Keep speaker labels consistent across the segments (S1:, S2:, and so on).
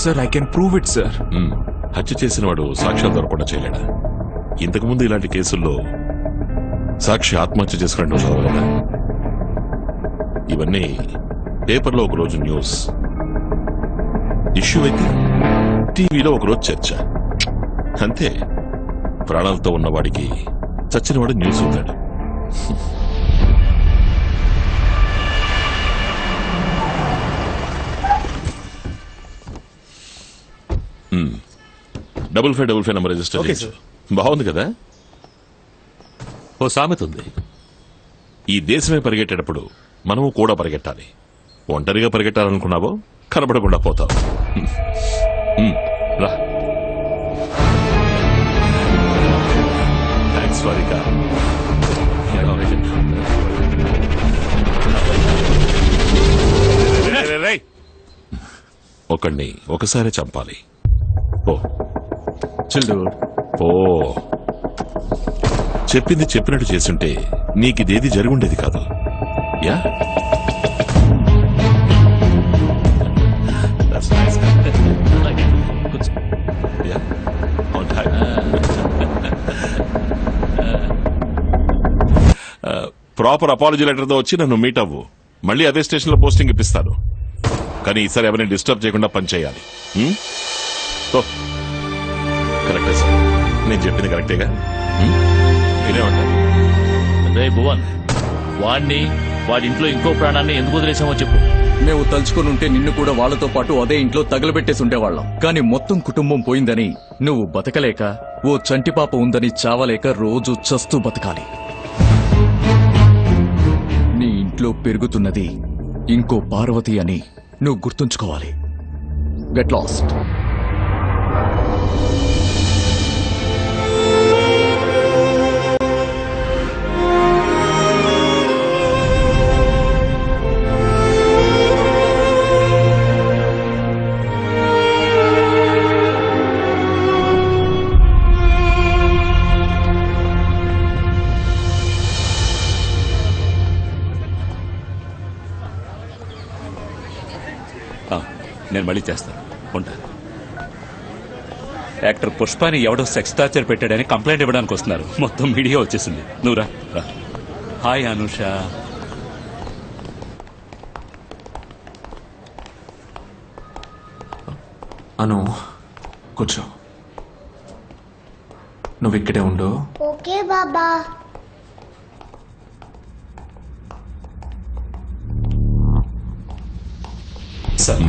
S1: Sir I can prove it sir.
S2: హత్య చేసిన వాడు సాక్ష్యాలు దొరకకుండా చేయలేడా? ఇంతకుముందు ఇలాంటి కేసుల్లో సాక్షి ఆత్మహత్య చేసుకున్నట్టు చదవలేదా? ఇవన్నీ పేపర్లో ఒకరోజు న్యూస్, ఇష్యూ అయితే టీవీలో ఒకరోజు చర్చ, అంతే. ప్రాణాలతో ఉన్నవాడికి చచ్చినవాడు న్యూస్ అవుతాడు. డబుల్ ఫైవ్ నంబర్ రిజిస్టర్ చేసి. బాగుంది కదా? ఓ సామెత ఉంది, ఈ దేశమే పరిగెట్టేటప్పుడు మనము కూడా పరిగెట్టాలి. ఒంటరిగా పరిగెట్టాలనుకున్నావో కనబడకుండా పోతావు. రా. థ్యాంక్స్ వారికా. ఒకడిని ఒకసారి చంపాలి. ఓ ఓ చెప్పింది చెప్పినట్టు చేస్తుంటే నీకిదేది జరుగుండేది కాదు. యా ప్రాపర్ అపాలజీ లెటర్తో వచ్చి నన్ను మీట్ అవ్వు. మళ్ళీ అదే స్టేషన్లో పోస్టింగ్ ఇప్పిస్తాను. కానీ ఈసారి ఎవరిని డిస్టర్బ్ చేయకుండా పనిచేయాలి. కరెక్టే సార్, నేను చెప్పింది కరెక్టేగా? మీరేమంటారు?
S3: రే భువన్, వాడిని వాడి ఇంట్లో ఇంకో ప్రాణాన్ని ఎందుకు వదిలేసామో చెప్పు.
S1: మేము తలుచుకుని ఉంటే నిన్ను కూడా వాళ్లతో పాటు అదే ఇంట్లో తగలబెట్టేసి ఉండేవాళ్ళం. కానీ మొత్తం కుటుంబం పోయిందని నువ్వు బతకలేక, ఓ చంటిపాప ఉందని చావలేక రోజు చస్తూ బతకాలి. నీ ఇంట్లో పెరుగుతున్నది ఇంకో పార్వతి అని నువ్వు గుర్తుంచుకోవాలి. Get lost.
S4: నేను మళ్ళీ చేస్తాను, ఉంటా. యాక్టర్ పుష్పాని ఎవడో సెక్స్ టార్చర్ పెట్టాడని కంప్లైంట్ ఇవ్వడానికి వస్తున్నారు. మొత్తం మీడియా వచ్చేసింది. నువ్వు రా. హాయ్ అనుష.
S1: అను కూర్చో. నువ్వు ఇక్కడే ఉండు.
S5: ఓకే బాబా.
S2: సార్,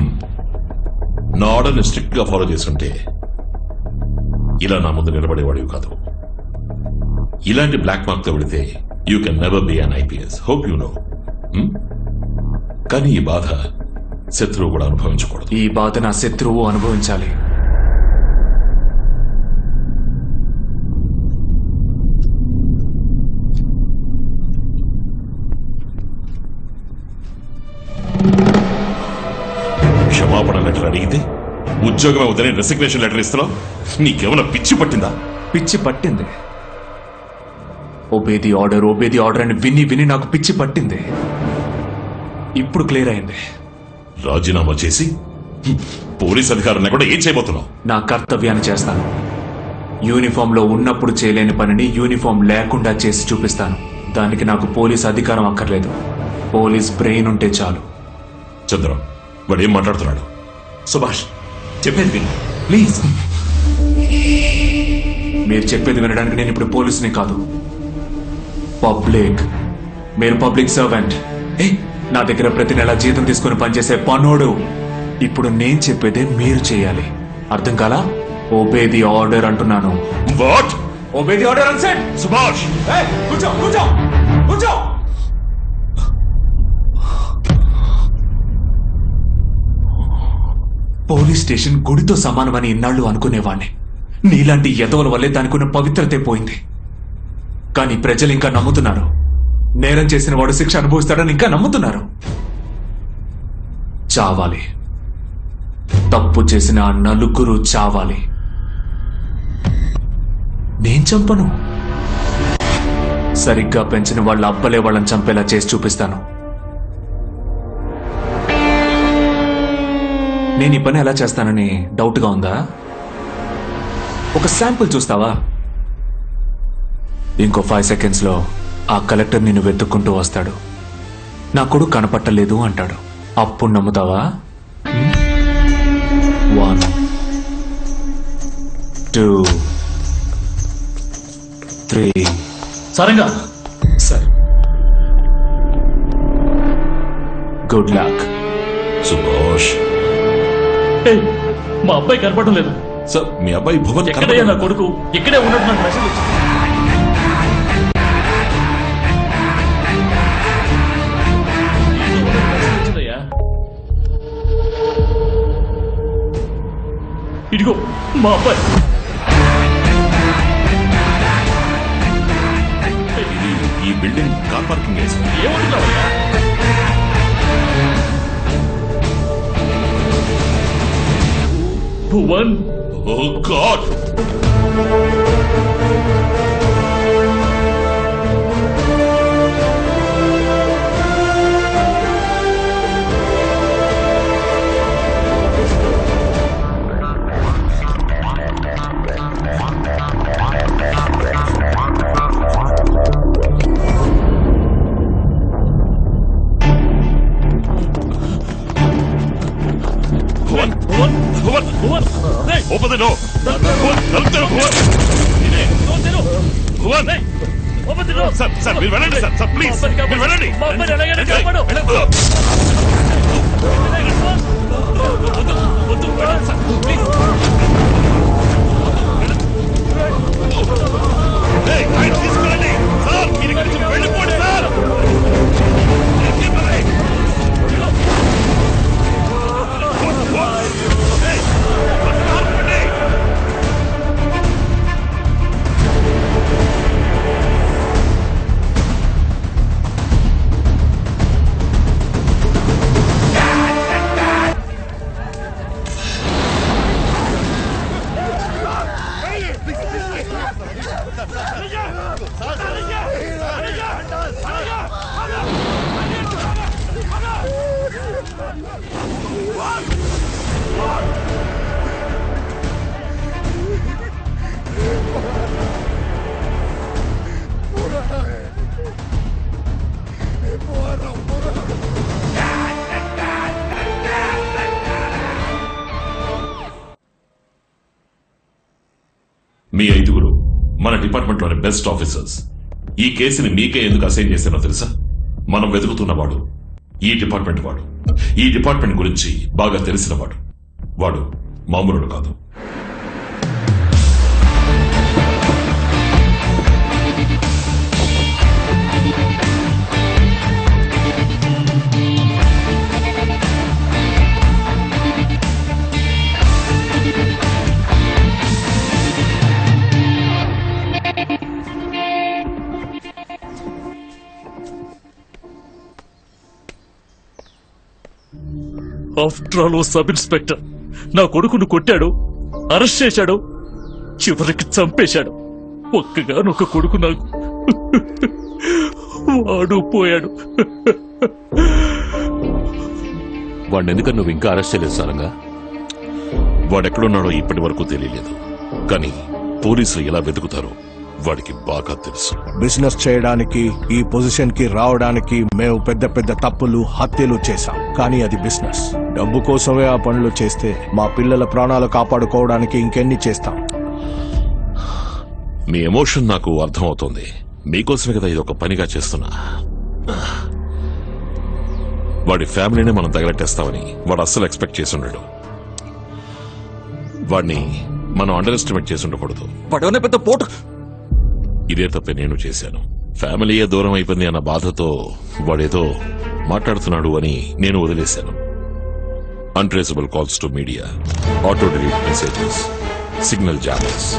S2: నా ఆర్డర్ని స్ట్రిక్ట్ గా ఫాలో చేస్తుంటే ఇలా నా ముందు నిలబడేవాడివి కాదు. ఇలాంటి బ్లాక్ మార్క్ తో పెడితే you can never be an IPS. Hope you know. కానీ ఈ బాధ శత్రువు కూడా అనుభవించకూడదు.
S1: ఈ బాధ నా శత్రువు అనుభవించాలి.
S2: క్షమాపణ లెటర్ అడిగితే ఉద్యోగమే వద్దని రెసిగ్నేషన్ లెటర్ ఇస్తున్నావు. నీకేమైనా పిచ్చి పట్టిందా?
S1: పిచ్చి పట్టింది. ఓబేది ఆర్డర్ అని విని విని నాకు పిచ్చి పట్టింది. ఇప్పుడు క్లియర్ అయింది.
S2: రాజీనామా చేసి పోలీస్ అధికారులను కూడా ఏం చేయబోతున్నావు?
S1: నా కర్తవ్యాన్ని చేస్తాను. యూనిఫామ్ లో ఉన్నప్పుడు చేయలేని పనిని యూనిఫామ్ లేకుండా చేసి చూపిస్తాను. దానికి నాకు పోలీస్ అధికారం అక్కర్లేదు. పోలీస్ బ్రెయిన్ ఉంటే చాలు.
S2: చంద్రం, వాడు ఏం మాట్లాడుతున్నాడు?
S1: సుభాష్, చెప్పేది విను ప్లీజ్. మీరు చెప్పేది వినడానికి నేను ఇప్పుడు పోలీసుని కాదు, పబ్లిక్. మీరు పబ్లిక్ సర్వెంట్. నా దగ్గర ప్రతి నెల జీతం తీసుకుని పనిచేసే పనోడు. ఇప్పుడు నేను చెప్పేదే మీరు చేయాలి. అర్థం కాలా? ఓబే ది ఆర్డర్ అంటున్నాను.
S2: What?
S1: Obey the order unset.
S2: Subhash,
S1: కూర్చో కూర్చో కూర్చో. పోలీస్ స్టేషన్ గుడితో సమానమని ఇన్నాళ్ళు అనుకునేవాణ్ణి. నీలాంటి యదవుల వల్లే దానికున్న పవిత్రతే పోయింది. కానీ ప్రజలు ఇంకా నమ్ముతున్నారు. నేరం చేసిన వాడు శిక్ష అనుభవిస్తాడని ఇంకా నమ్ముతున్నారు. చావాలి. తప్పు చేసిన ఆ నలుగురు చావాలి. నేను చంపను. సరిగ్గా పెంచిన వాళ్ళ అబ్బలే వాళ్ళని చంపేలా చేసి చూపిస్తాను. నేను ఈ పని ఎలా చేస్తానని డౌట్గా ఉందా? ఒక శాంపుల్ చూస్తావా? ఇంకో 5 సెకండ్స్లో ఆ కలెక్టర్ నిన్ను వెతుక్కుంటూ వస్తాడు. నా కొడుకు కనపట్టలేదు అంటాడు. అప్పుడు నమ్ముతావా? 1 2 3
S3: సరంగా
S1: సార్, గుడ్ లక్.
S2: సుభాష్.
S3: ఏయ్, మా అబ్బాయి కనపడడం లేదు.
S2: సార్ మీ అబ్బాయి భువన్
S3: ఎక్కడయ్యా నా కొడుకు? ఇక్కడే ఉన్నట్టు నాకు మెసేజ్ వచ్చింది. వచ్చిందయ్యా. ఇదిగో మా అబ్బాయి.
S2: ఈ బిల్డింగ్ కార్ పార్కింగ్ వేసి
S3: ఏమంటున్నావయ్యా? Bhuvan,
S2: oh god. భువన్ భువన్ భువన్
S3: భువన్, రేయ్,
S2: ఓపెన్ ద డోర్. భువన్ తలుపుతారు. భువన్
S3: డోర్ తెరు.
S2: భువన్
S3: రేయ్, ఓపెన్ ది డోర్.
S2: సార్ మీరు వెళ్ళండి సార్. సార్ ప్లీజ్
S3: మా అబ్బాయిని
S2: మీరు వెళ్ళండి.
S3: మా అబ్బాయిని ఎలాగైనా కాపాడు. వద్దు, వెళ్ళండి సార్, ప్లీజ్.
S2: ఏయ్, ఆయన తీసుకెళ్ళండి సార్. మీరు ఇక్కడి నుంచి వెళ్ళిపోండి సార్. మీ 5 మన డిపార్ట్మెంట్ లోని బెస్ట్ ఆఫీసర్స్. ఈ కేసుని మీకే ఎందుకు అసైన్ చేశానో తెలుసా? మనం వెతుకుతున్నవాడు ఈ డిపార్ట్మెంట్ వాడు. ఈ డిపార్ట్మెంట్ గురించి బాగా తెలిసిన వాడు. వాడు మామూలుడు కాదు.
S3: ఆఫ్టర్ ఆల్ ఓ సబ్ ఇన్స్పెక్టర్ నా కొడుకును కొట్టాడు, అరెస్ట్ చేశాడు, చివరికి చంపేశాడు. ఒక్కగానొక్క కొడుకు నాకు. వాడు పోయాడు.
S2: వాడిని ఎందుకని నువ్వు ఇంకా అరెస్ట్ చేయలేదు సారంగా? వాడెక్కడున్నాడో ఇప్పటి వరకు తెలియలేదు. కానీ పోలీసులు ఎలా వెతుకుతారో వాడికి బాగా తెలుసు.
S5: బిజినెస్ చేయడానికి ఈ పొజిషన్ కి రావడానికి మేము పెద్ద పెద్ద తప్పులు, హత్యలు చేశాం. కానీ అది బిజినెస్. డబ్బు కోసమే ఆ పనులు చేస్తే మా పిల్లల ప్రాణాలు కాపాడుకోవడానికి ఇంకెన్ని చేస్తాం?
S2: మీ ఎమోషన్ నాకు అర్థమవుతోంది. మీకోసమే కదా ఇది ఒక పనిగా చేస్తున్నా. వాడి ఫ్యామిలీనే మనం తగలెట్టేస్తామని వాడు అస్సలు ఎక్స్పెక్ట్ చేసి ఉండడు. వాడిని మనం అండర్ ఎస్టిమేట్ చేసి ఉండకూడదు.
S1: పెద్ద పోటు.
S2: ఇదే తప్పే నేను చేశాను. ఫ్యామిలీయే దూరం అయిపోయింది అన్న బాధతో వాడేదో మాట్లాడుతున్నాడు అని నేను వదిలేశాను. Untraceable calls to media, auto delete messages, signal jammers,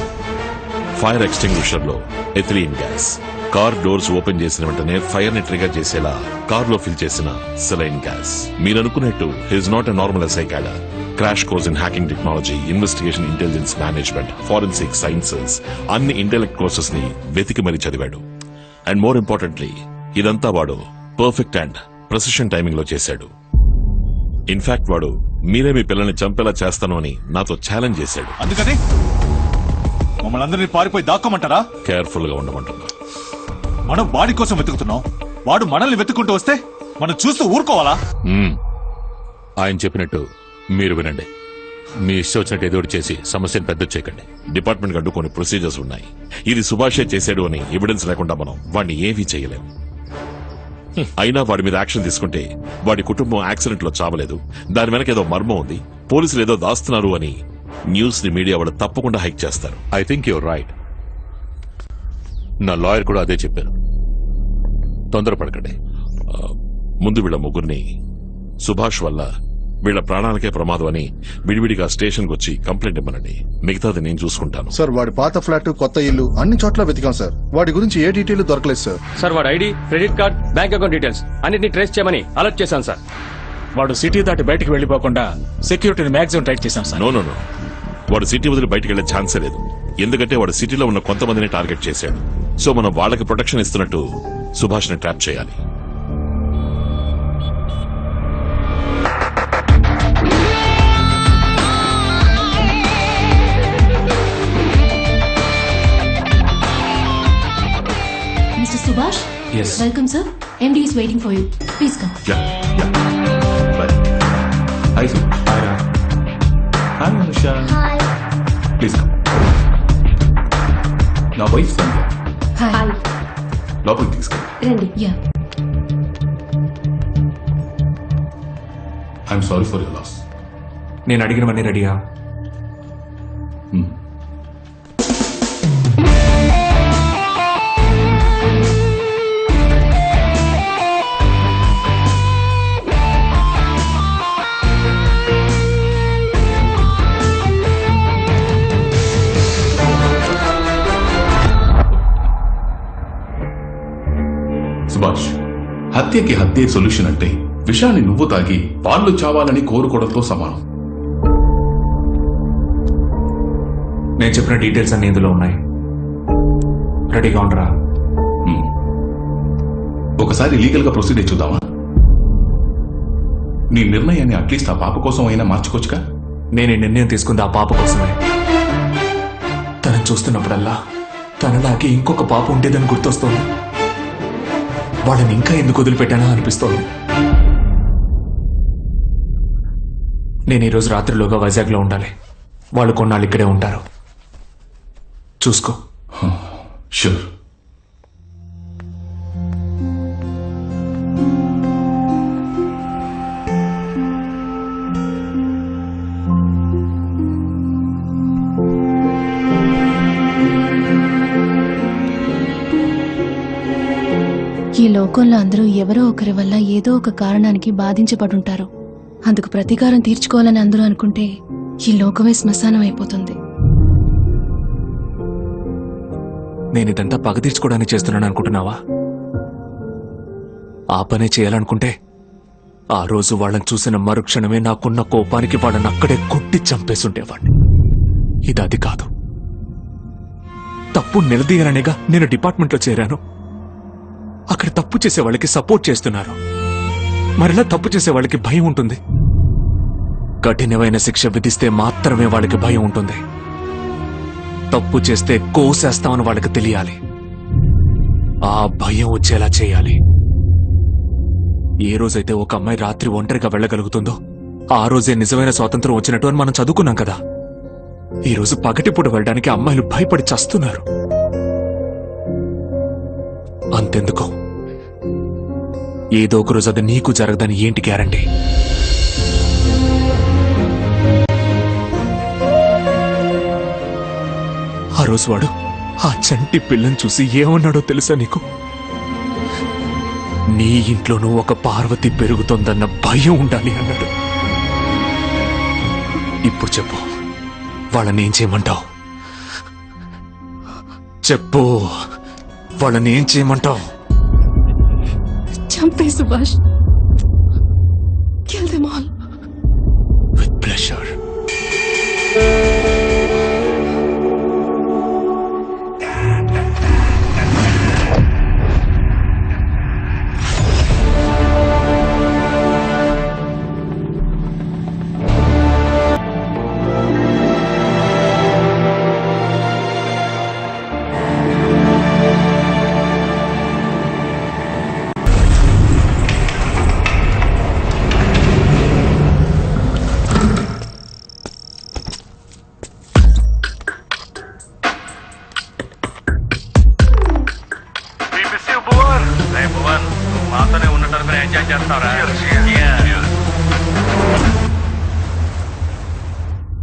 S2: fire extinguisher లో ethylene gas, car doors open చేసిన వెంటనే ఫైర్ ని ట్రిగర్ చేసేలా కార్ లో ఫిల్ చేసిన సెలైన్ గ్యాస్. మీరనుకున్నట్టు he is not a normal SI cadre. Crash course in hacking technology, investigation intelligence management, forensic sciences, అన్ని intellect courses ని వెతికి మరీ చదివాడు. అండ్ మోర్ ఇంపార్టెంట్లీ ఇదంతా వాడు పర్ఫెక్ట్ అండ్ ప్రెసిషన్ టైమింగ్ లో చేశాడు. ఇన్ఫాక్ట్ వాడు మీరే మీ పిల్లల్ని చంపేలా చేస్తాను అని నాతో ఛాలెంజ్ చేశాడు.
S6: అందుకని మమ్మల్ని అందరినీ పారిపోయి దాక్కోమంటారా?
S2: కేర్ఫుల్ గా ఉండమంటున్నా.
S6: మనం వాడి కోసం వెతుకుతున్నాం, వాడు మనల్ని వెతుకుంటూ వస్తే మనం చూస్తూ ఊరుకోవాలా?
S4: ఆయన చెప్పినట్టు మీరు వినండి. మీ ఇష్టం వచ్చినట్టు ఏదో ఒకటి చేసి సమస్యను పెద్ద చేయకండి.
S2: డిపార్ట్మెంట్ గడ్డు కొన్ని ప్రొసీజర్స్ ఉన్నాయి. ఇది సుభాషే చేశాడు అని ఎవిడెన్స్ లేకుండా మనం వాడిని ఏమీ చేయలేము. అయినా వాడి మీద యాక్షన్ తీసుకుంటే వాడి కుటుంబం యాక్సిడెంట్ లో చావలేదు, దాని వెనక ఏదో మర్మం ఉంది, పోలీసులు ఏదో దాస్తున్నారు అని న్యూస్ ని మీడియా వాళ్ళు తప్పకుండా హైక్ చేస్తారు.
S4: I think your right. నా లాయర్ కూడా అదే చెప్పారు. తొందరపడకండి.
S2: ముందు వీళ్ళ ముగ్గురిని సుభాష్ వల్ల వీళ్ళ ప్రాణాలకే ప్రమాదం అని విడివిడిగా స్టేషన్కి వచ్చి కంప్లైంట్ ఇవ్వనండి. మిగతాది నేను చూసుకుంటాను.
S7: సార్ వాడి పాత ఫ్లాట్, కొత్త ఇల్లు అన్ని చోట్ల వెతికాం సార్. వాడి గురించి ఏ డీటెయిల్ దొరకలేదు సార్.
S8: సార్ వాడి ID, credit card, bank account details అన్నిటిని ట్రేస్ చేయమని అలర్ట్ చేశాను సార్.
S3: వాడు సిటీ దాటి బయటకు వెళ్లిపోకుండా సెక్యూరిటీని మ్యాక్సిమం టైట్ చేశాం సార్.
S2: నో వాడు సిటీ వదిలి బయటకు వెళ్లే ఛాన్సే లేదు. ఎందుకంటే వాడు సిటీలో ఉన్న కొంతమందిని టార్గెట్ చేశాడు. సో మనం వాళ్ళకి ప్రొటెక్షన్ ఇస్తున్నట్టు సుభాష్ ని ట్రాప్ చేయాలి.
S9: Mr. Subhash?
S1: Yes.
S9: Welcome, sir. MD is waiting for you. Please come.
S1: Yeah. Bye. Hi, Sue. Hi, Ra. Hi, Anusha.
S9: Hi.
S1: Please come. నా వైఫ్ సంధ్య.
S9: Hi.
S1: లోపలికి తీసుకెళ్ళి.
S9: Randy. Yeah.
S1: I'm sorry for your loss. నేను అడిగినవన్నీ రెడీయా?
S10: Subhash, హత్యకి హత్యే solution అంటే విషాన్ని నువ్వు తాగి వాళ్ళు చావాలని కోరుకోవడంతో సమానం.
S1: నేను చెప్పిన డీటెయిల్స్ అన్ని ఇందులో ఉన్నాయి. రెడీగా ఉండరా?
S10: ఒకసారి లీగల్ గా ప్రొసీడ్ అయి చూద్దామా? నీ నిర్ణయాన్ని అట్లీస్ట్ ఆ పాప కోసం అయినా మార్చుకోవచ్చుగా?
S1: నేను ఈ నిర్ణయం తీసుకుంది ఆ పాప కోసమే. తనని చూస్తున్నప్పుడల్లా తనలాగే ఇంకొక పాప ఉండేదని గుర్తొస్తోంది. వాళ్ళని ఇంకా ఎందుకు వదిలిపెట్టానా అనిపిస్తోంది. నేను ఈరోజు రాత్రిలోగా వైజాగ్లో ఉండాలి. వాళ్ళు కొన్నాళ్ళు ఇక్కడే ఉంటారు. చూసుకో.
S10: షూర్.
S9: ఈ లోకంలో అందరూ ఎవరో ఒకరి వల్ల ఏదో ఒక కారణానికి బాధించబడుంటారు. అందుకు ప్రతీకారం తీర్చుకోవాలని అందరూ అనుకుంటే ఈ లోకమే శ్మశానం అయిపోతుంది.
S1: నేను ఇదంతా పగ తీర్చుకోవడానికి చేస్తున్నాను అనుకుంటున్నావా? ఆ పనే చేయాలనుకుంటే ఆ రోజు వాళ్ళని చూసిన మరుక్షణమే నాకున్న కోపానికి వాళ్ళని అక్కడే కొట్టి చంపేసుండేవాడిని. ఇది అది కాదు. తప్పు నిలదీయాలనేగా నేను డిపార్ట్మెంట్లో చేరాను. అక్కడ తప్పు చేసే వాళ్ళకి సపోర్ట్ చేస్తున్నారు. మరిలా తప్పు చేసే వాళ్ళకి భయం ఉంటుంది. కఠినమైన శిక్ష విధిస్తే మాత్రమే వాళ్ళకి భయం ఉంటుంది. తప్పు చేస్తే కోసేస్తామని వాళ్ళకి తెలియాలి. ఆ భయం వచ్చేలా చేయాలి. ఏ రోజైతే ఒక అమ్మాయి రాత్రి ఒంటరిగా వెళ్ళగలుగుతుందో ఆ రోజే నిజమైన స్వాతంత్రం వచ్చినట్టు అని మనం చదువుకున్నాం కదా. ఈ రోజు పగటిపూట వెళ్ళడానికి అమ్మాయిలు భయపడి చస్తున్నారు. అంతెందుకు, ఏదో ఒక రోజు అది నీకు జరగదని ఏంటి గ్యారంటీ? ఆ రోజు వాడు ఆ చంటి పిల్లని చూసి ఏమన్నాడో తెలుసా నీకు? నీ ఇంట్లోనూ ఒక పార్వతి పెరుగుతోందన్న భయం ఉండాలి అన్నాడు. ఇప్పుడు చెప్పు, వాళ్ళని ఏం చేయమంటావు? చెప్పు, వాళ్ళని ఏం చేయమంటావు?
S9: చంపే Subhash. Kill them all.
S1: With pleasure.
S4: Enjoy చేస్తారా?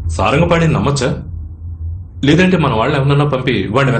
S11: సారంగపాణిని నమ్మచ్చా? లేదంటే మన వాళ్ళు ఎవరన్నా పంపి వాడిని